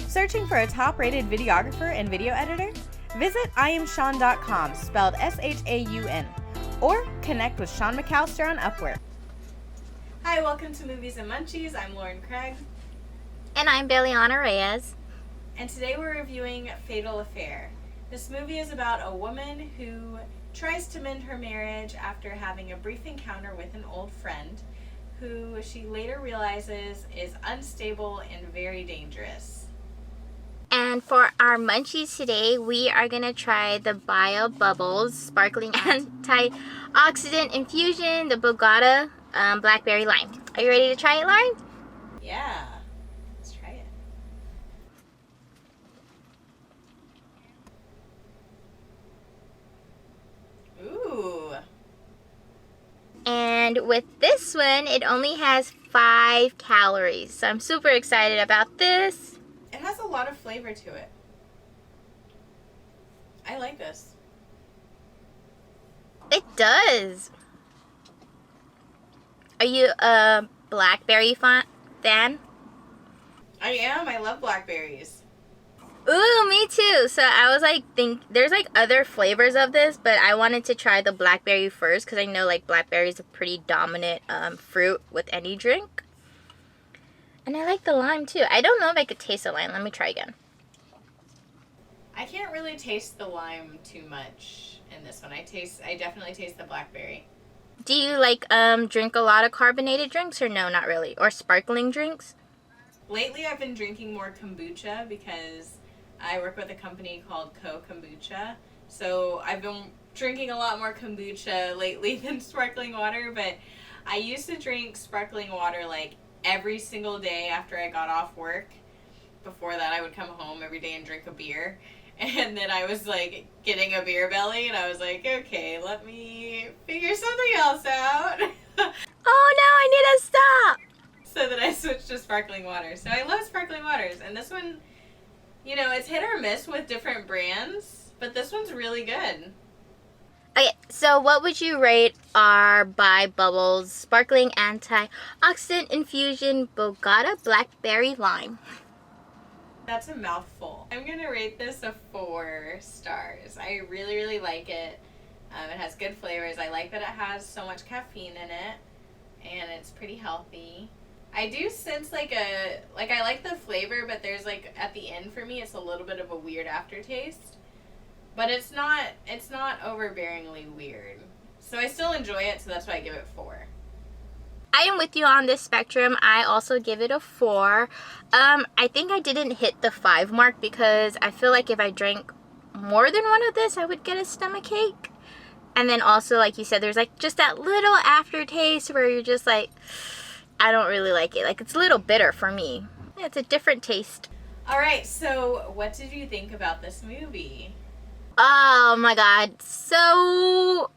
Searching for a top-rated videographer and video editor? Visit IamSean.com, spelled S-H-A-U-N, or connect with Sean McAllister on Upwork. Hi, welcome to Movies and Munchies. I'm Lauren Craig. And I'm Billiana Reyes. And today we're reviewing Fatal Affair. This movie is about a woman who tries to mend her marriage after having a brief encounter with an old friend who she later realizes is unstable and very dangerous. And for our munchies today, we are going to try the Bio Bubbles Sparkling Antioxidant Infusion, the Bogota Blackberry Lime. Are you ready to try it, Lauren? Yeah, let's try it. Ooh. And with this one, it only has 5 calories. So I'm super excited about this. It has a lot of flavor to it. I like this. It does. Are you a Blackberry fan? I am. I love blackberries. Ooh, me too. So I was like, there's like other flavors of this, but I wanted to try the blackberry first because I know like blackberry is a pretty dominant fruit with any drink. And I like the lime too. I don't know if I could taste the lime. Let me try again. I can't really taste the lime too much in this one. I definitely taste the blackberry. Do you like drink a lot of carbonated drinks or no, not really? Or sparkling drinks? Lately I've been drinking more kombucha because I work with a company called Kombucha. So I've been drinking a lot more kombucha lately than sparkling water, but I used to drink sparkling water like every single day after I got off work. Before that I would come home every day and drink a beer. And then I was like getting a beer belly and I was like, okay, let me figure something else out. Oh no, I need to stop! So then I switched to sparkling water. So I love sparkling waters. And this one, you know, it's hit or miss with different brands, but this one's really good. Okay, so what would you rate our By Bubbles Sparkling Antioxidant Infusion Bogota Blackberry Lime? That's a mouthful. I'm going to rate this a 4 stars. I really, really like it. It has good flavors. I like that it has so much caffeine in it, and it's pretty healthy. I do sense I like the flavor, but there's like, at the end for me, it's a little bit of a weird aftertaste. But it's not overbearingly weird. So I still enjoy it, so that's why I give it 4. I am with you on this spectrum. I also give it a 4. I think I didn't hit the 5 mark because I feel like if I drank more than one of this, I would get a stomachache. And then also, like you said, there's like just that little aftertaste where you're just like, I don't really like it. Like, it's a little bitter for me. It's a different taste. All right, so what did you think about this movie? Oh my god. So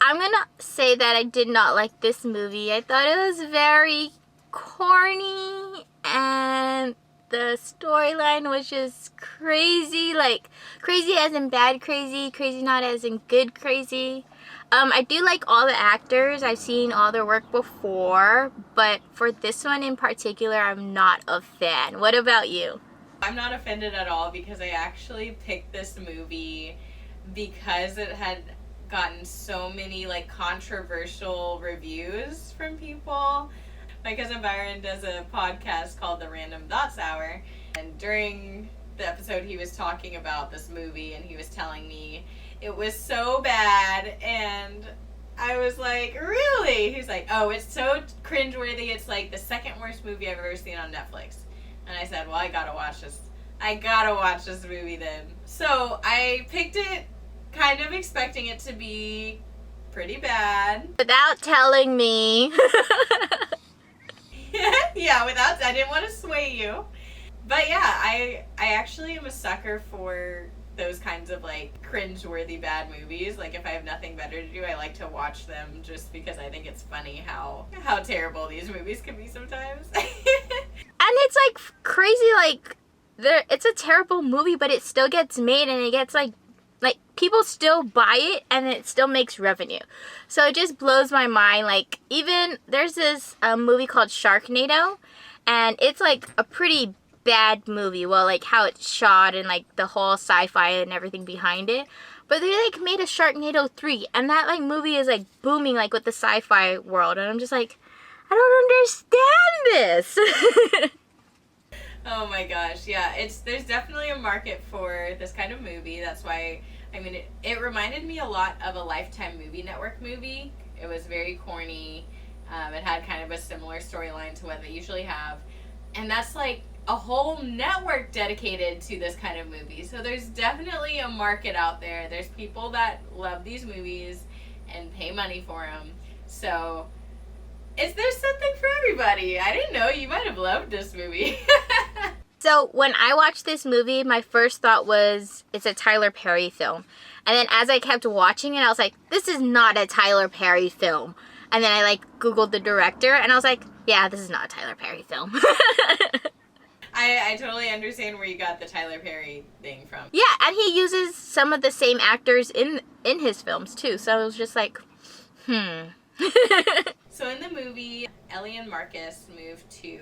I'm gonna say that I did not like this movie. I thought it was very corny and the storyline was just crazy. Like, crazy as in bad crazy, crazy not as in good crazy. I do like all the actors. I've seen all their work before, but for this one in particular, I'm not a fan. What about you? I'm not offended at all because I actually picked this movie because it had gotten so many like controversial reviews from people. My cousin Byron does a podcast called The Random Thoughts Hour, and during the episode he was talking about this movie and he was telling me it was so bad, and I was like, really? He's like, oh, it's so cringeworthy, it's like the second worst movie I've ever seen on Netflix. And I said, well, I gotta watch this movie then. So I picked it kind of expecting it to be pretty bad. Without telling me. Yeah, I didn't want to sway you. But yeah, I actually am a sucker for those kinds of like cringe-worthy bad movies. Like, if I have nothing better to do, I like to watch them just because I think it's funny how terrible these movies can be sometimes. And it's like crazy, like it's a terrible movie, but it still gets made and it gets like people still buy it and it still makes revenue. So it just blows my mind. Like, even there's this movie called Sharknado, and it's like a pretty bad movie. Well, like how it's shot and like the whole sci-fi and everything behind it. But they like made a Sharknado 3, and that like movie is like booming like with the sci-fi world, and I'm just like, I don't understand this. Oh my gosh, yeah, there's definitely a market for this kind of movie. That's why, I mean, it reminded me a lot of a Lifetime Movie Network movie. It was very corny. It had kind of a similar storyline to what they usually have. And that's like a whole network dedicated to this kind of movie. So there's definitely a market out there. There's people that love these movies and pay money for them. So there's something for everybody. I didn't know you might have loved this movie. So when I watched this movie, my first thought was it's a Tyler Perry film. And then as I kept watching it, I was like, this is not a Tyler Perry film. And then I like Googled the director and I was like, yeah, this is not a Tyler Perry film. I totally understand where you got the Tyler Perry thing from. Yeah, and he uses some of the same actors in his films too. So I was just like, So in the movie, Ellie and Marcus move to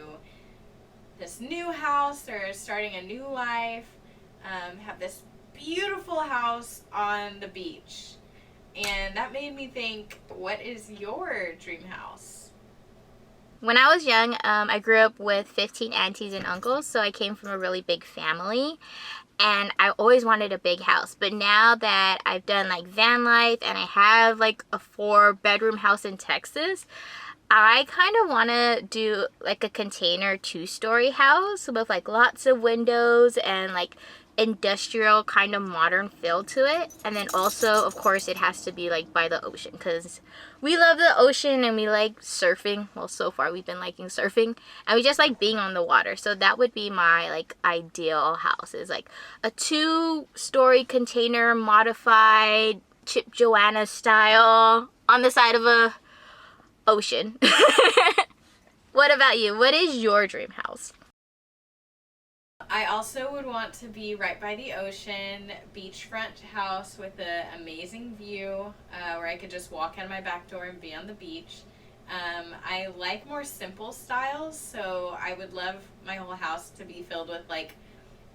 this new house. They're starting a new life. Have this beautiful house on the beach. And that made me think, what is your dream house? When I was young, I grew up with 15 aunties and uncles, so I came from a really big family. And I always wanted a big house. But now that I've done like van life and I have like a 4-bedroom house in Texas, I kind of want to do like a container 2-story house with like lots of windows and like industrial kind of modern feel to it. And then also, of course, it has to be like by the ocean because we love the ocean and we like surfing. Well, so far we've been liking surfing and we just like being on the water. So that would be my like ideal house, is like a 2-story container modified Chip Joanna style on the side of a ocean. What about you? What is your dream house? I also would want to be right by the ocean, beachfront house with an amazing view where I could just walk out of my back door and be on the beach. I like more simple styles, so I would love my whole house to be filled with like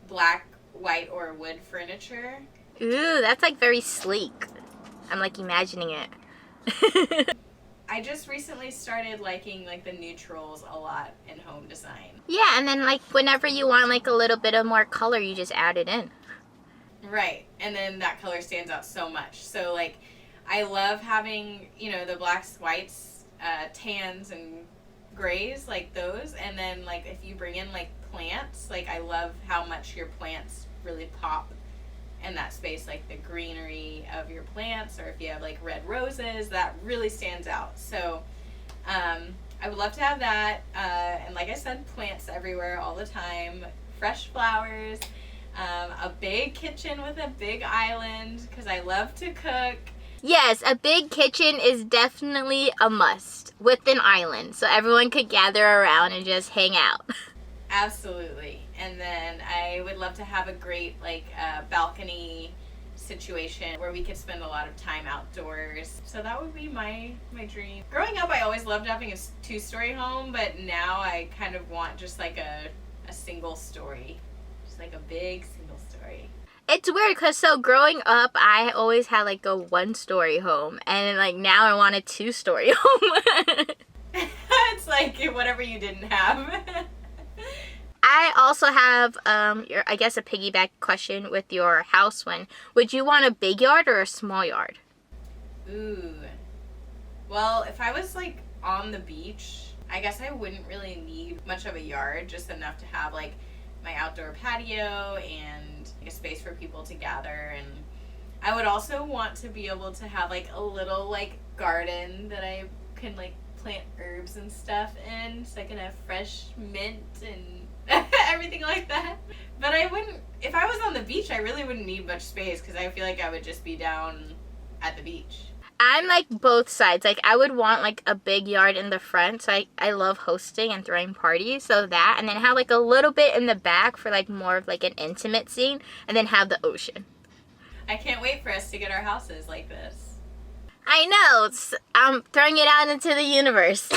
black, white, or wood furniture. Ooh, that's like very sleek. I'm like imagining it. I just recently started liking like the neutrals a lot in home design. Yeah, and then like whenever you want like a little bit of more color, you just add it in. Right, and then that color stands out so much. So like, I love having, you know, the blacks, whites, tans, and grays, like those. And then like if you bring in like plants, like I love how much your plants really pop in that space, like the greenery of your plants, or if you have like red roses, that really stands out. So I would love to have that, and like I said, plants everywhere all the time, fresh flowers, a big kitchen with a big island because I love to cook. Yes, a big kitchen is definitely a must with an island so everyone could gather around and just hang out. Absolutely. And then I would love to have a great like balcony situation where we could spend a lot of time outdoors. So that would be my dream. Growing up, I always loved having a 2-story home, but now I kind of want just like a single story. Just like a big single story. It's weird because so growing up, I always had like a 1-story home, and like now I want a 2-story home. It's like whatever you didn't have. I also have, I guess a piggyback question with your house one. Would you want a big yard or a small yard? Ooh. Well, if I was like on the beach, I guess I wouldn't really need much of a yard, just enough to have like my outdoor patio and like, a space for people to gather. And I would also want to be able to have like a little like garden that I can like plant herbs and stuff in, so I can have fresh mint and everything like that. But I wouldn't, if I was on the beach, I really wouldn't need much space because I feel like I would just be down at the beach. I'm like both sides. Like I would want like a big yard in the front, so I love hosting and throwing parties, so that, and then have like a little bit in the back for like more of like an intimate scene, and then have the ocean. I can't wait for us to get our houses like this. I know, I'm throwing it out into the universe.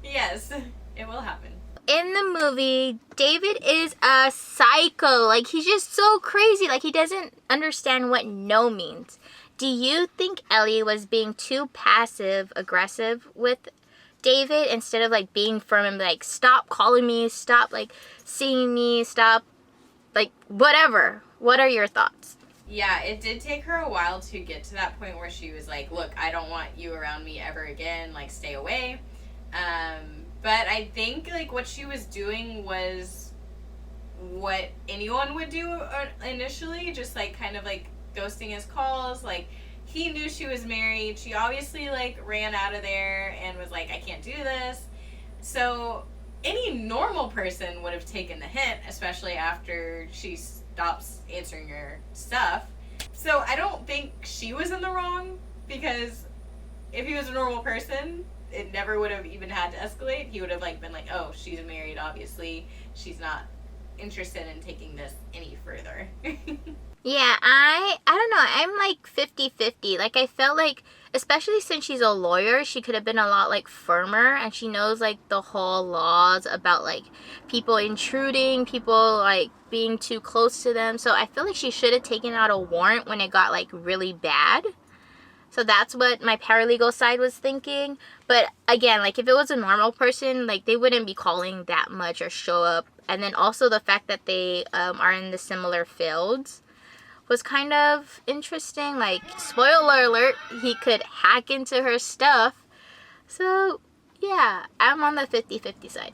Yes, it will happen. in the movie, David is a psycho. Like, he's just so crazy. Like, he doesn't understand what no means. Do you think Ellie was being too passive aggressive with David instead of like being firm and like, stop calling me, stop like seeing me, stop like whatever? What are your thoughts? Yeah, it did take her a while to get to that point where she was like, look, I don't want you around me ever again, like stay away. But I think like what she was doing was what anyone would do initially, just like kind of like ghosting his calls. Like, he knew she was married. She obviously like ran out of there and was like, I can't do this. So any normal person would have taken the hint, especially after she stops answering your stuff. So I don't think she was in the wrong, because if he was a normal person, it never would have even had to escalate. He would have like been like, oh, she's married, obviously she's not interested in taking this any further. Yeah, I don't know. I'm like 50-50. Like, I felt like, especially since she's a lawyer, she could have been a lot like firmer, and she knows like the whole laws about like people intruding, people like being too close to them. So I feel like she should have taken out a warrant when it got like really bad. So that's what my paralegal side was thinking. But again, like if it was a normal person, like they wouldn't be calling that much or show up. And then also the fact that they are in the similar fields was kind of interesting. Like, spoiler alert, he could hack into her stuff. So yeah, I'm on the 50-50 side.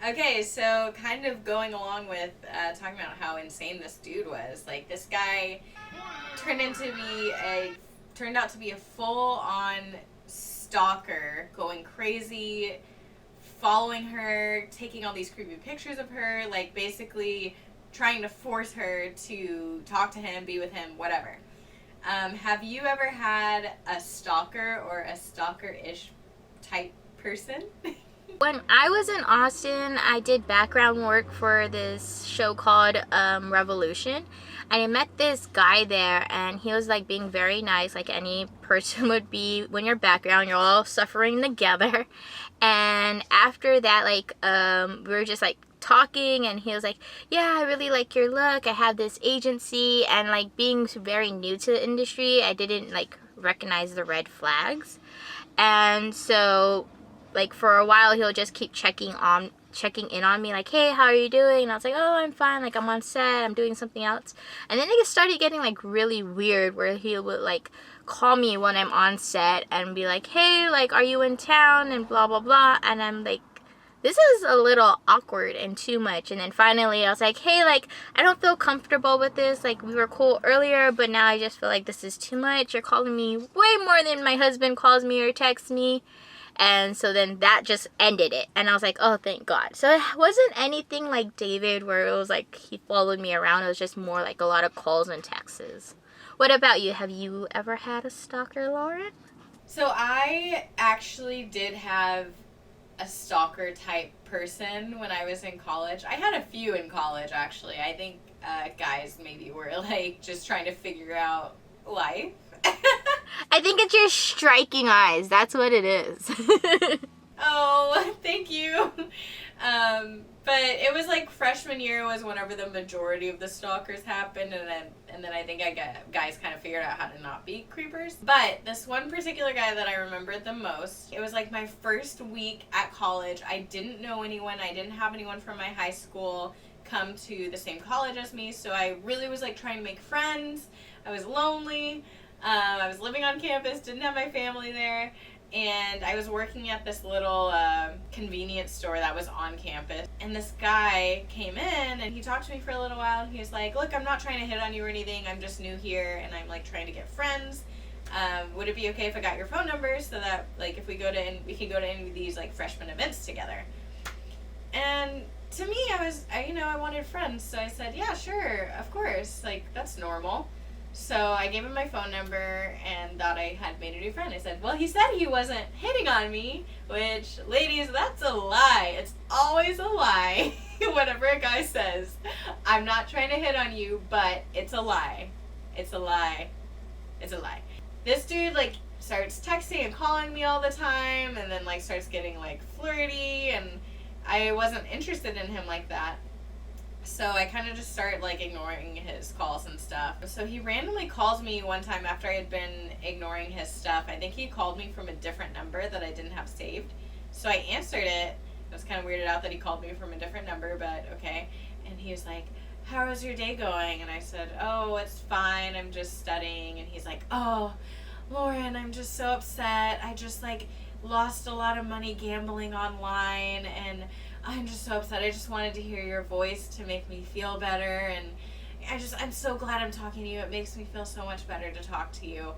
Okay, so kind of going along with talking about how insane this dude was. Like, this guy turned out to be a full-on stalker, going crazy, following her, taking all these creepy pictures of her, like basically trying to force her to talk to him, be with him, whatever. Have you ever had a stalker or a stalker-ish type person? When I was in Austin, I did background work for this show called Revolution. And I met this guy there, and he was like being very nice, like any person would be when you're background, you're all suffering together. And after that, like we were just like talking, and he was like, yeah, I really like your look, I have this agency. And like being very new to the industry, I didn't like recognize the red flags. And so like for a while he'll just keep checking in on me, like, hey, how are you doing? And I was like, oh, I'm fine, like I'm on set, I'm doing something else. And then it started getting like really weird, where he would like call me when I'm on set and be like, hey, like, are you in town, and blah blah blah. And I'm like, this is a little awkward and too much. And then finally I was like, hey, like, I don't feel comfortable with this, like we were cool earlier, but now I just feel like this is too much. You're calling me way more than my husband calls me or texts me. And so then that just ended it. And I was like, oh, thank God. So it wasn't anything like David where it was like he followed me around. It was just more like a lot of calls and texts. What about you? Have you ever had a stalker, Lauren? So I actually did have a stalker type person when I was in college. I had a few in college, actually. I think guys maybe were like just trying to figure out life. I think it's your striking eyes. That's what it is. Oh, thank you. But it was like freshman year was whenever the majority of the stalkers happened, and then I think guys kind of figured out how to not be creepers. But this one particular guy that I remembered the most, it was like my first week at college. I didn't know anyone. I didn't have anyone from my high school come to the same college as me, so I really was like trying to make friends. I was lonely. I was living on campus, didn't have my family there, and I was working at this little convenience store that was on campus. And this guy came in, and he talked to me for a little while, and he was like, look, I'm not trying to hit on you or anything, I'm just new here, and I'm like trying to get friends. Would it be okay if I got your phone number so that like if we could go to any of these like freshman events together? And to me, I wanted friends, so I said, yeah, sure, of course, like that's normal. So I gave him my phone number and thought I had made a new friend. I said, well, he said he wasn't hitting on me, which, ladies, that's a lie. It's always a lie. Whatever a guy says. I'm not trying to hit on you, but it's a lie. It's a lie. It's a lie. This dude, like, starts texting and calling me all the time, and then, like, starts getting, like, flirty, and I wasn't interested in him like that. So I kind of just start like ignoring his calls and stuff. So he randomly calls me one time after I had been ignoring his stuff. I think he called me from a different number that I didn't have saved. So I answered it. I was kind of weirded out that he called me from a different number, but okay. And he was like, "How was your day going?" And I said, "Oh, it's fine. I'm just studying." And he's like, "Oh, Lauren, I'm just so upset. I just like lost a lot of money gambling online, and I'm just so upset. I just wanted to hear your voice to make me feel better, and I'm so glad I'm talking to you. It makes me feel so much better to talk to you."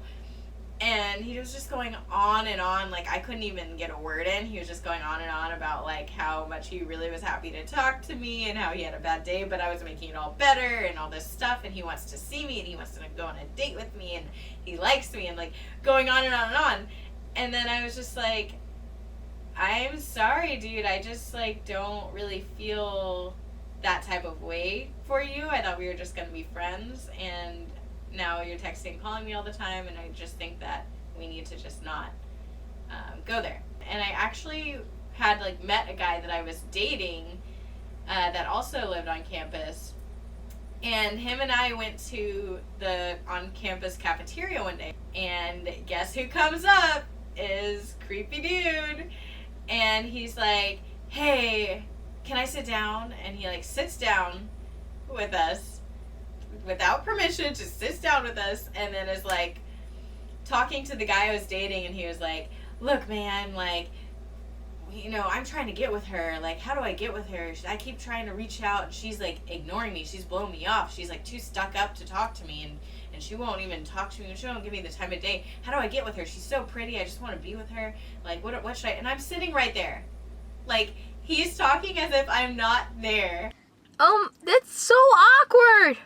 And he was just going on and on, like I couldn't even get a word in. He was just going on and on about like how much he really was happy to talk to me and how he had a bad day, but I was making it all better and all this stuff, and he wants to see me and he wants to go on a date with me and he likes me, and like going on and on and on. And then I was just like, "I'm sorry, dude. I just like don't really feel that type of way for you. I thought we were just gonna be friends, and now you're texting, calling me all the time, and I just think that we need to just not go there." And I actually had like met a guy that I was dating that also lived on campus, and him and I went to the on-campus cafeteria one day, and guess who comes up is creepy dude. And he's like, "Hey, can I sit down?" And he like sits down with us without permission, just sits down with us, and then is like talking to the guy I was dating, and he was like, "Look, man, like, you know, I'm trying to get with her. Like, how do I get with her? I keep trying to reach out, and she's like ignoring me. She's blowing me off. She's like too stuck up to talk to me, and she won't even talk to me, and she won't give me the time of day. How do I get with her? She's so pretty. I just want to be with her. Like, what should I?" And I'm sitting right there. Like, he's talking as if I'm not there. That's so awkward.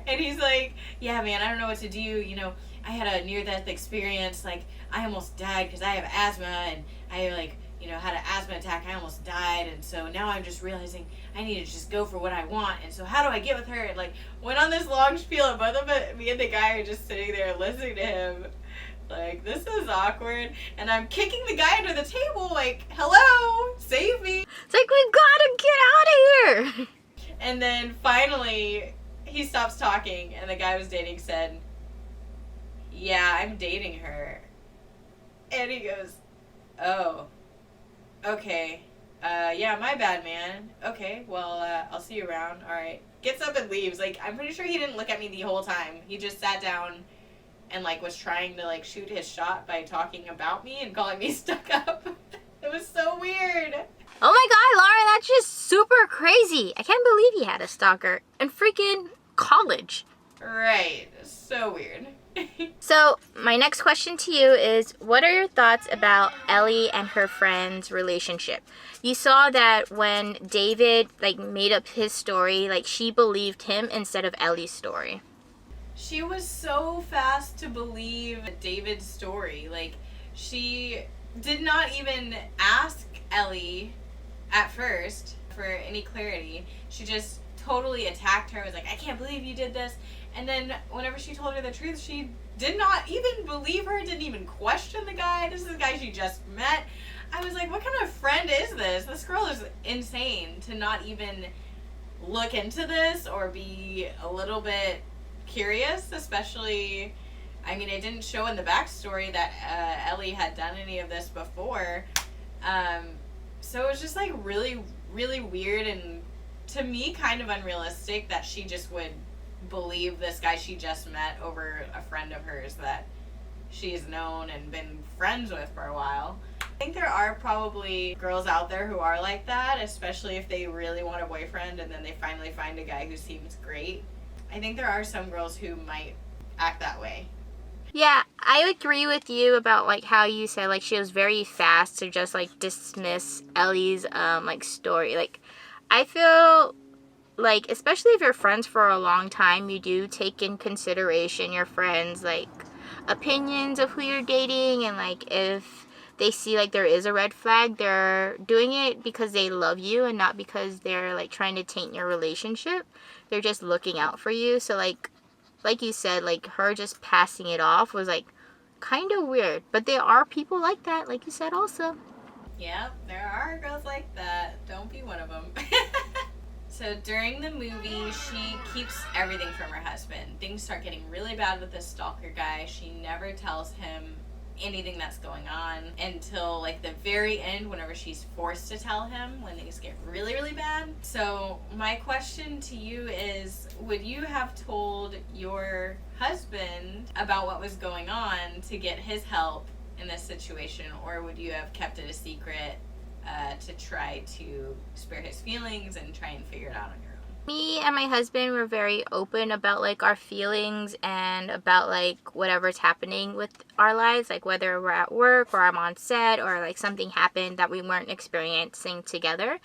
And he's like, "Yeah, man, I don't know what to do. You know, I had a near-death experience. Like, I almost died because I have asthma, and I, like, you know, had an asthma attack. I almost died, and so now I'm just realizing I need to just go for what I want. And so how do I get with her?" And, like, went on this long spiel, and both of it, me and the guy are just sitting there listening to him. Like, this is awkward. And I'm kicking the guy under the table, like, "Hello, save me." It's like, we gotta get out of here. And then finally, he stops talking, and the guy I was dating said, "Yeah, I'm dating her." And he goes, "Oh, okay. Yeah, my bad, man. Okay, well, I'll see you around. All right." Gets up and leaves. Like, I'm pretty sure he didn't look at me the whole time. He just sat down and, like, was trying to, like, shoot his shot by talking about me and calling me stuck up. It was so weird. Oh my god, Lauren, that's just super crazy. I can't believe he had a stalker in freaking college. Right. So weird. So, my next question to you is, what are your thoughts about Ellie and her friend's relationship? You saw that when David, like, made up his story, like, she believed him instead of Ellie's story. She was so fast to believe David's story. Like, she did not even ask Ellie at first for any clarity. She just totally attacked her, was like, "I can't believe you did this." And then whenever she told her the truth, she did not even believe her, didn't even question the guy. This is a guy she just met. I was like, what kind of friend is this? This girl is insane to not even look into this or be a little bit curious, especially, I mean, it didn't show in the backstory that Ellie had done any of this before. So it was just like really, really weird, and to me kind of unrealistic that she just would believe this guy she just met over a friend of hers that she's known and been friends with for a while. I think there are probably girls out there who are like that, especially if they really want a boyfriend and then they finally find a guy who seems great. I think there are some girls who might act that way. Yeah, I agree with you about, like, how you said, like, she was very fast to just, like, dismiss Ellie's, like, story. Like, I feel like, especially if you're friends for a long time, you do take in consideration your friends, like, opinions of who you're dating, and, like, if they see, like, there is a red flag, they're doing it because they love you and not because they're, like, trying to taint your relationship. They're just looking out for you. So, like you said, like, her just passing it off was, like, kind of weird. But there are people like that, like you said also. Yep, there are girls like that. Don't be one of them. So during the movie, she keeps everything from her husband. Things start getting really bad with this stalker guy. She never tells him anything that's going on until like the very end, whenever she's forced to tell him when things get really, really bad. So my question to you is, would you have told your husband about what was going on to get his help in this situation, or would you have kept it a secret to try to spare his feelings and try and figure it out on your own? Me and my husband were very open about like our feelings and about like whatever's happening with our lives, like whether we're at work or I'm on set or like something happened that we weren't experiencing together.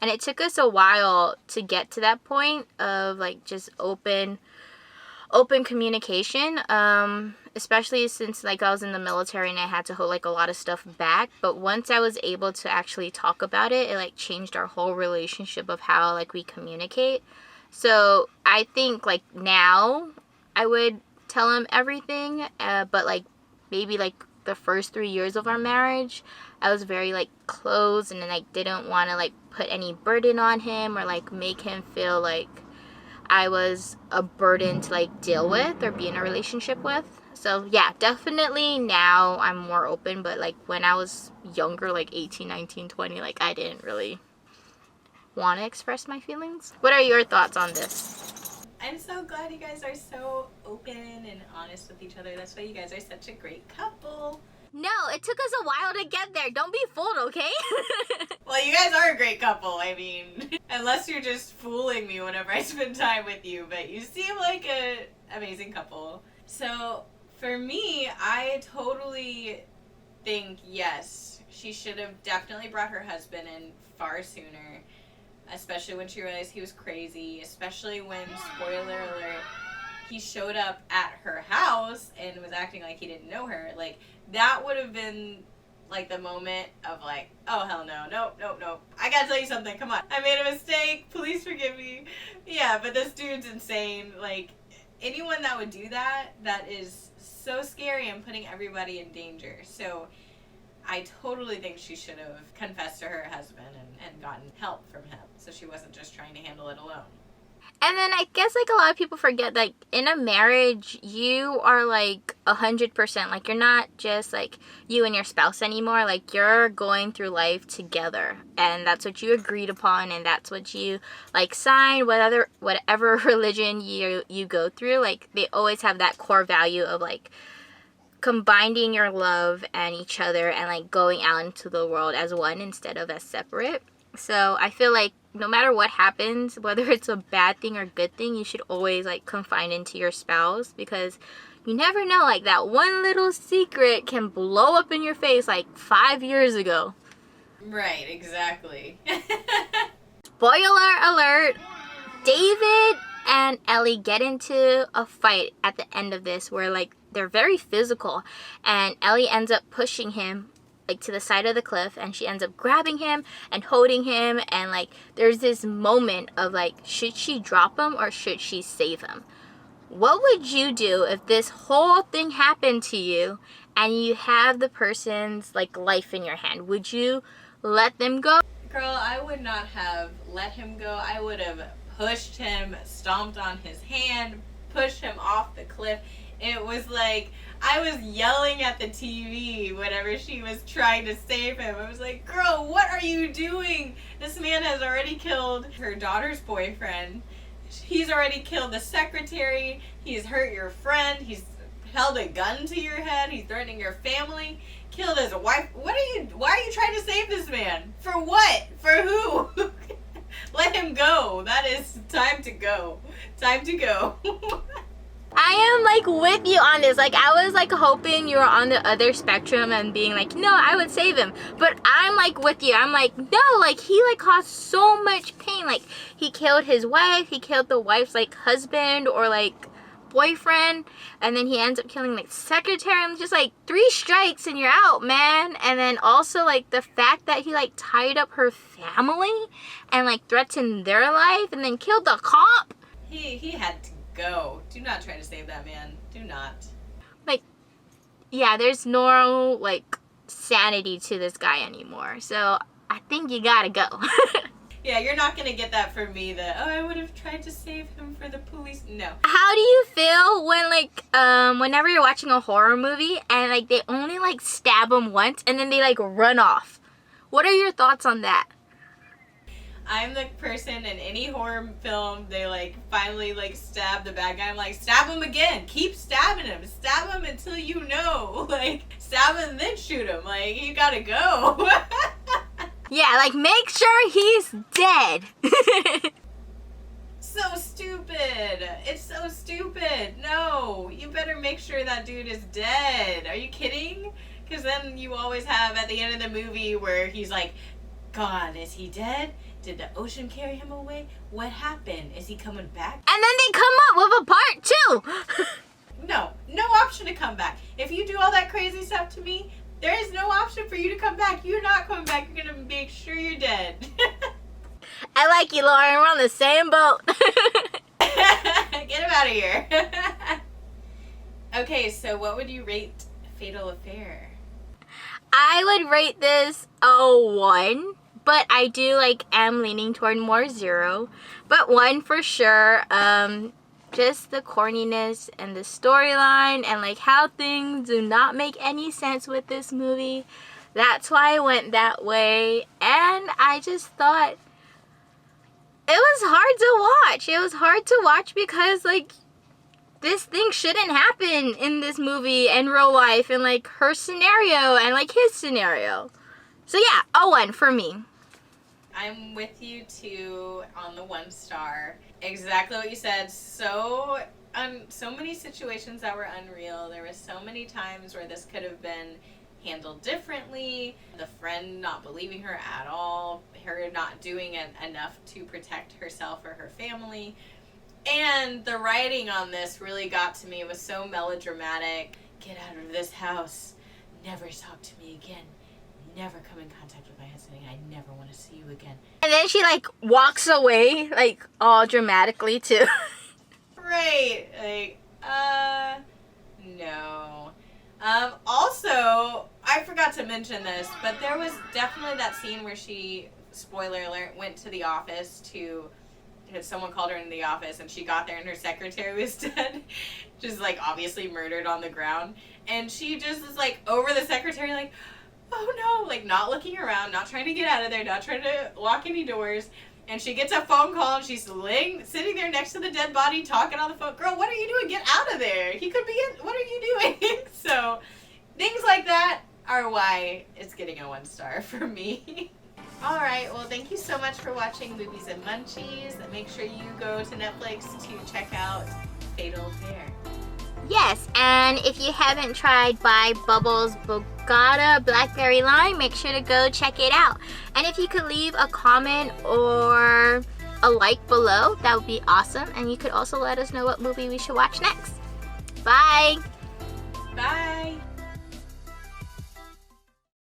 And it took us a while to get to that point of like just open communication, especially since like I was in the military and I had to hold like a lot of stuff back. But once I was able to actually talk about it, it like changed our whole relationship of how like we communicate. So I think like now I would tell him everything, but like maybe like the first 3 years of our marriage, I was very like closed and then I didn't want to like put any burden on him or like make him feel like I was a burden to like deal with or be in a relationship with. So yeah, definitely now I'm more open, but like when I was younger, like 18, 19, 20, like I didn't really want to express my feelings. What are your thoughts on this? I'm so glad you guys are so open and honest with each other. That's why you guys are such a great couple. No, it took us a while to get there. Don't be fooled, okay? Well, you guys are a great couple. I mean, unless you're just fooling me whenever I spend time with you, but you seem like an amazing couple. So for me, I totally think yes, she should have definitely brought her husband in far sooner, especially when she realized he was crazy, especially when, spoiler alert, he showed up at her house and was acting like he didn't know her. Like, that would have been like the moment of like, oh hell no, nope, I gotta tell you something, come on, I made a mistake, please forgive me. Yeah, but this dude's insane. Like, anyone that would do that, that is so scary and putting everybody in danger. So I totally think she should have confessed to her husband and gotten help from him, so she wasn't just trying to handle it alone. And then I guess like a lot of people forget, like in a marriage you are like 100%, like you're not just like you and your spouse anymore. Like you're going through life together and that's what you agreed upon and that's what you like signed. Whatever religion you go through, like they always have that core value of like combining your love and each other and like going out into the world as one instead of as separate. So I feel like no matter what happens, whether it's a bad thing or good thing, you should always like confide into your spouse, because you never know, like that one little secret can blow up in your face like 5 years ago. Right, exactly. Spoiler alert, David and Ellie get into a fight at the end of this where like they're very physical and Ellie ends up pushing him like to the side of the cliff and she ends up grabbing him and holding him, and like there's this moment of like, should she drop him or should she save him? What would you do if this whole thing happened to you and you have the person's like life in your hand? Would you let them go? Girl, I would not have let him go. I would have pushed him, stomped on his hand, pushed him off the cliff. It was like I was yelling at the TV whenever she was trying to save him. I was like, girl, what are you doing? This man has already killed her daughter's boyfriend. He's already killed the secretary. He's hurt your friend. He's held a gun to your head. He's threatening your family. Killed his wife. Why are you trying to save this man? For what? For who? Let him go. That is time to go. Time to go. I am like with you on this. Like I was like hoping you were on the other spectrum and being like, no, I would save him. But I'm like with you. I'm like, no, like he like caused so much pain. Like he killed his wife, he killed the wife's like husband or like boyfriend, and then he ends up killing like secretary. I'm just like, 3 strikes and you're out, man. And then also like the fact that he like tied up her family and like threatened their life and then killed the cop. He had to go. Do not try to save that man. Do not. Like, yeah, there's no like sanity to this guy anymore. So I think you gotta go. Yeah, you're not gonna get that from me that, oh, I would have tried to save him for the police. No. How do you feel when, like, whenever you're watching a horror movie and, like, they only, like, stab him once and then they, like, run off? What are your thoughts on that? I'm the person in any horror film, they, like, finally, like, stab the bad guy. I'm like, stab him again. Keep stabbing him. Stab him until you know. Like, stab him and then shoot him. Like, you gotta go. Yeah, like, make sure he's dead. So stupid. It's so stupid. No, you better make sure that dude is dead. Are you kidding? Because then you always have at the end of the movie where he's like, God, is he dead? Did the ocean carry him away? What happened? Is he coming back? And then they come up with a part 2. No option to come back. If you do all that crazy stuff to me, there is no option for you to come back. You're not coming back. You're going to make sure you're dead. I like you, Lauren. We're on the same boat. Get him out of here. Okay, so what would you rate Fatal Affair? I would rate this a 1, but I do, like, am leaning toward more 0. But 1 for sure. Just the corniness and the storyline and, like, how things do not make any sense with this movie. That's why I went that way. And I just thought it was hard to watch. It was hard to watch because, like, this thing shouldn't happen in this movie in real life and, like, her scenario and, like, his scenario. So yeah, a 1 for me. I'm with you too on the 1 star. Exactly what you said. So many situations that were unreal. There were so many times where this could have been handled differently. The friend not believing her at all. Her not doing enough to protect herself or her family. And the writing on this really got to me. It was so melodramatic. Get out of this house. Never talk to me again. Never come in contact with my husband. I never want to see you again. And then she, like, walks away, like, all dramatically, too. Right. Like, no. Also, I forgot to mention this, but there was definitely that scene where she, spoiler alert, went to the office to, someone called her in the office and she got there and her secretary was dead. Just, like, obviously murdered on the ground. And she just is, like, over the secretary, like, oh no, like, not looking around, not trying to get out of there, not trying to lock any doors. And she gets a phone call and she's sitting there next to the dead body talking on the phone. Girl, what are you doing? Get out of there. He could be in. What are you doing? So things like that are why it's getting a 1 star for me. All right, well, thank you so much for watching Movies and Munchies. Make sure you go to Netflix to check out Fatal Affair. Yes, and if you haven't tried By Bubbles Bogata Blackberry Lime, make sure to go check it out. And if you could leave a comment or a like below, that would be awesome. And you could also let us know what movie we should watch next. Bye! Bye!